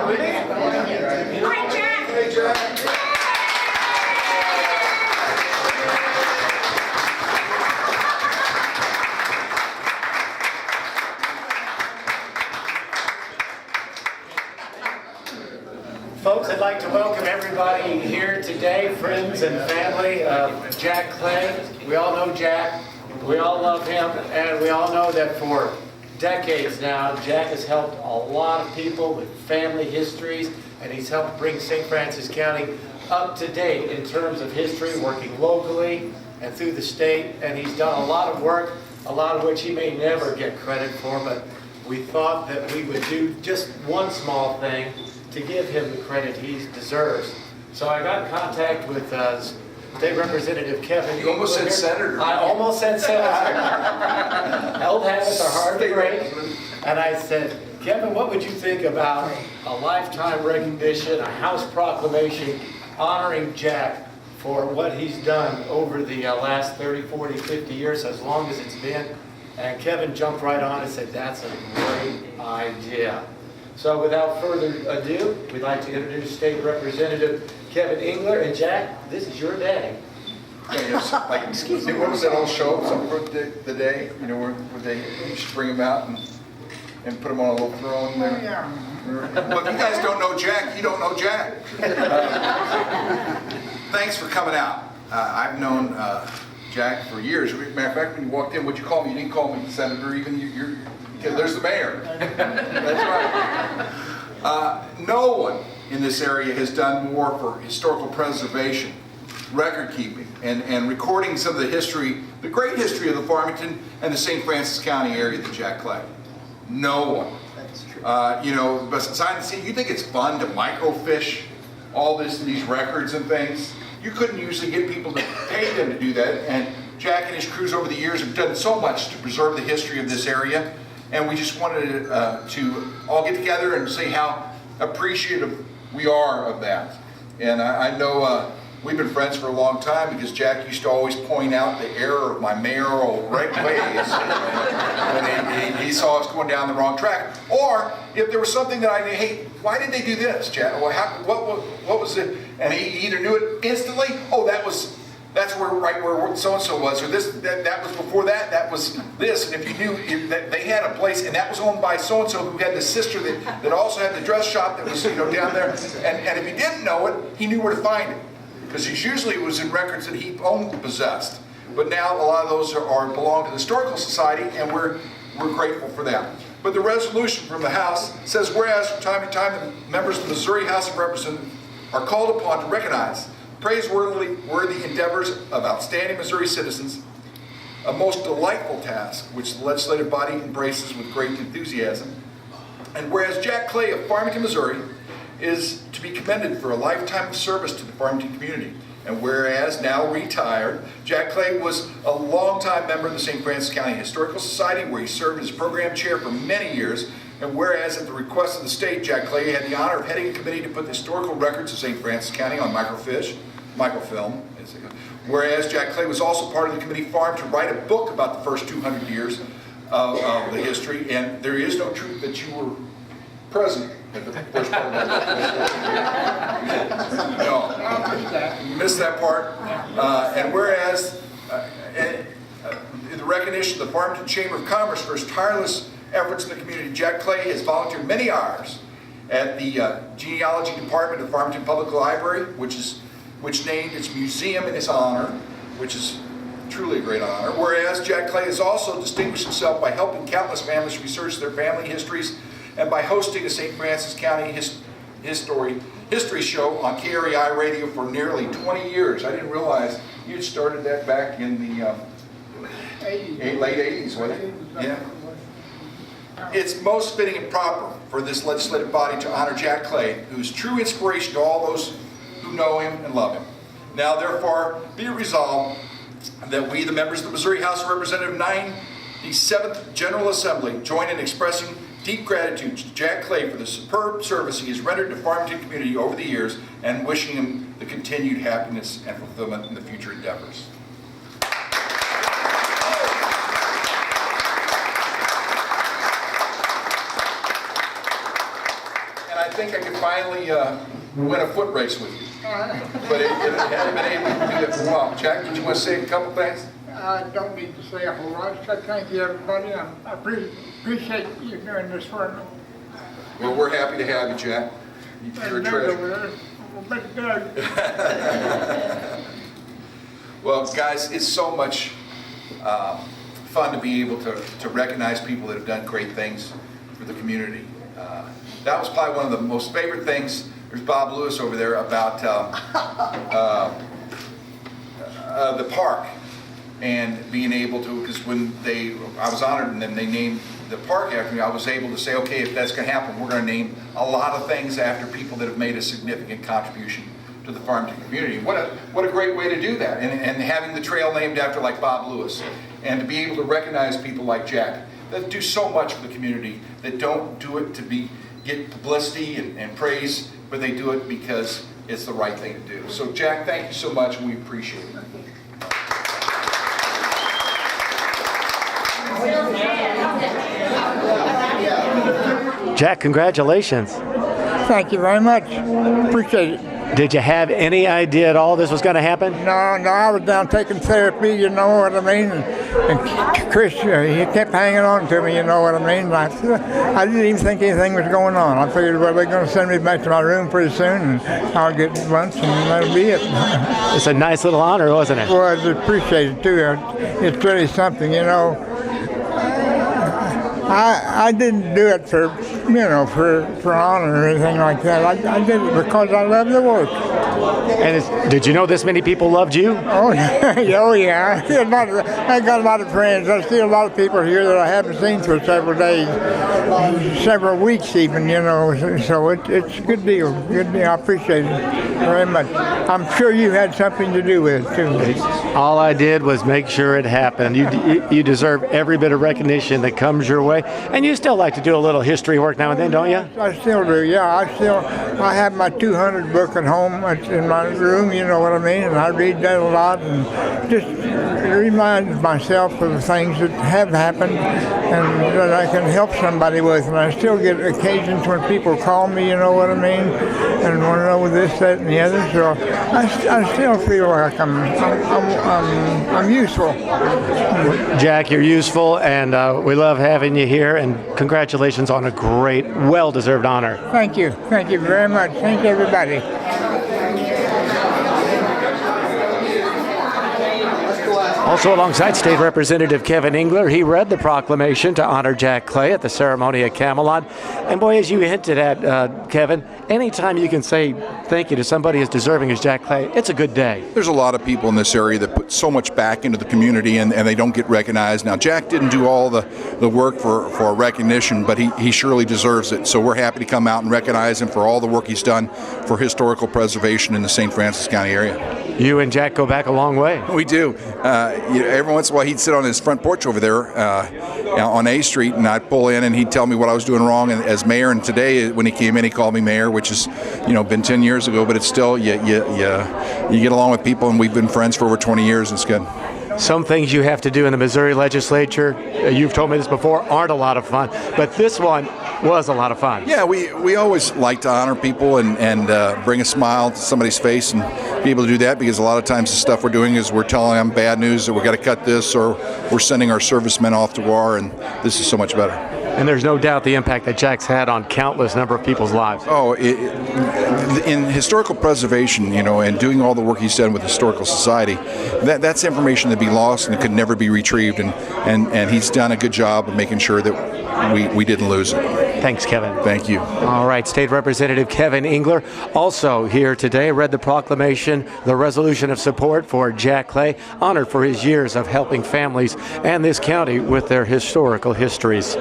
Hi, Jack. Hey, Jack. Folks, I'd like to welcome everybody here today, friends and family of Jack Clay. We all know Jack, we all love him, and we all know that for decades now, Jack has helped a lot of people with family histories, and he's helped bring St. Francis County up to date in terms of history, working locally and through the state, and he's done a lot of work, a lot of which he may never get credit for, but we thought that we would do just one small thing to give him the credit he deserves. So I got in contact with State Representative Kevin. You almost said senator. I almost said senator. Old habits are hard to break. And I said, Kevin, what would you think about a lifetime recognition, a House proclamation honoring Jack for what he's done over the last 30, 40, 50 years, as long as it's been? And Kevin jumped right on and said, that's a great idea. So without further ado, we'd like to introduce State Representative Kevin Engler. And Jack, this is your day. Like, excuse me, what was that old show, Some for the Day? You know, where they used to bring him out and put him on a little throne there? Well, if you guys don't know Jack, you don't know Jack. Thanks for coming out. I've known Jack for years. Matter of fact, when you walked in, what'd you call me? You didn't call me senator even. There's the mayor. That's right. No one in this area has done more for historical preservation, record keeping, and recording some of the history, the great history of the Farmington and the St. Francis County area than Jack Clay. No one. That's true. You know, besides, see, you think it's fun to microfiche all these records and things? You couldn't usually get people to pay them to do that, and Jack and his crews over the years have done so much to preserve the history of this area, and we just wanted to all get together and say how appreciative we are of that. And I know we've been friends for a long time because Jack used to always point out the error of my mayoral ways when he saw us going down the wrong track. Or if there was something that I knew, hey, why did they do this, Jack? Well, what was it? And he either knew it instantly, oh, that's where so-and-so was, or that was before that was this. And if you knew that they had a place, and that was owned by so-and-so who had the sister that also had the dress shop that was down there, and if he didn't know it, he knew where to find it. Because usually it was in records that he owned and possessed. But now a lot of those belong to the Historical Society, and we're grateful for that. But the resolution from the House says, whereas from time to time the members of the Missouri House of Representatives are called upon to recognize praiseworthy endeavors of outstanding Missouri citizens, a most delightful task which the legislative body embraces with great enthusiasm. And whereas Jack Clay of Farmington, Missouri is to be commended for a lifetime of service to the Farmington community. And whereas now retired, Jack Clay was a longtime member of the St. Francis County Historical Society, where he served as program chair for many years. And whereas at the request of the state, Jack Clay had the honor of heading a committee to put the historical records of St. Francis County on microfilm. Whereas Jack Clay was also part of the committee formed to write a book about the first 200 years of the history. And there is no truth that you were present at the first part of that. No, you missed that part. And whereas in the recognition of the Farmington Chamber of Commerce for his tireless efforts in the community, Jack Clay has volunteered many hours at the genealogy department of the Farmington Public Library, which named its museum in his honor, which is truly a great honor. Whereas Jack Clay has also distinguished himself by helping countless families research their family histories and by hosting a St. Francis County history show on KREI radio for nearly 20 years. I didn't realize you'd started that back in the late 80s, wasn't it? Yeah. It's most fitting and proper for this legislative body to honor Jack Clay, who's true inspiration to all those who know him and love him. Now, therefore, be it resolved that we, the members of the Missouri House of Representatives 97th General Assembly, join in expressing deep gratitude to Jack Clay for the superb service he has rendered to the Farmington community over the years, and wishing him the continued happiness and fulfillment in the future endeavors. think I could finally win a foot race with you. But it hadn't been able to do that for a while. Jack, did you want to say a couple things? I don't need to say a whole lot. So thank you, everybody. I appreciate you doing this for me. Well, we're happy to have you, Jack. You're a treasure. Well, guys, it's so much fun to be able to recognize people that have done great things for the community. That was probably one of the most favorite things. There's Bob Lewis over there about the park and being able to, because when I was honored and then they named the park after me, I was able to say, okay, if that's going to happen, we're going to name a lot of things after people that have made a significant contribution to the Farmington community. What a great way to do that, and having the trail named after like Bob Lewis, and to be able to recognize people like Jack that do so much for the community, that don't do it to get publicity and praise, but they do it because it's the right thing to do. So Jack, thank you so much, and we appreciate it. Jack, congratulations. Thank you very much. Appreciate it. Did you have any idea at all this was going to happen? No, I was down taking therapy, you know what I mean? And Chris, he kept hanging on to me, you know what I mean? I didn't even think anything was going on. I figured, well, they're going to send me back to my room pretty soon, and I'll get lunch, and that'll be it. It's a nice little honor, wasn't it? Well, I appreciate it, too. It's really something, you know. I didn't do it for honor or anything like that. I did it because I love the work. And did you know this many people loved you? Oh yeah. I got a lot of friends. I see a lot of people here that I haven't seen for several days, several weeks even, you know. So it's a good deal. Good deal. I appreciate it very much. I'm sure you had something to do with it too. All I did was make sure it happened. You deserve every bit of recognition that comes your way, and you still like to do a little history work now and then, don't you? I still do. Yeah, I have my 200 book at home in my room. You know what I mean, and I read that a lot, and just remind myself of the things that have happened and that I can help somebody with. And I still get occasions when people call me, you know what I mean, and want to know this, that, and the other. So I still feel like I'm useful. Jack, you're useful, and we love having you here. And congratulations on a great, well-deserved honor. Thank you very much. Thank you, everybody. Also alongside State Representative Kevin Engler, he read the proclamation to honor Jack Clay at the ceremony at Camelot. And boy, as you hinted at, Kevin, anytime you can say thank you to somebody as deserving as Jack Clay, it's a good day. There's a lot of people in this area that put so much back into the community and they don't get recognized. Now, Jack didn't do all the work for recognition, but he surely deserves it. So we're happy to come out and recognize him for all the work he's done for historical preservation in the St. Francis County area. You and Jack go back a long way. We do. Every once in a while, he'd sit on his front porch over there on A Street, and I'd pull in, and he'd tell me what I was doing wrong as mayor. And today, when he came in, he called me mayor, which is, been 10 years ago, but it's still you get along with people, and we've been friends for over 20 years. It's good. Some things you have to do in the Missouri legislature, you've told me this before, aren't a lot of fun, but this one was a lot of fun. Yeah, we always like to honor people and bring a smile to somebody's face and be able to do that, because a lot of times the stuff we're doing is we're telling them bad news that we got to cut this, or we're sending our servicemen off to war, and this is so much better. And there's no doubt the impact that Jack's had on countless number of people's lives. Oh, in historical preservation, and doing all the work he's done with Historical Society, that's information that'd be lost and it could never be retrieved, and he's done a good job of making sure that we didn't lose it. Thanks, Kevin. Thank you. All right, State Representative Kevin Engler, also here today, read the proclamation, the resolution of support for Jack Clay, honored for his years of helping families and this county with their historical histories.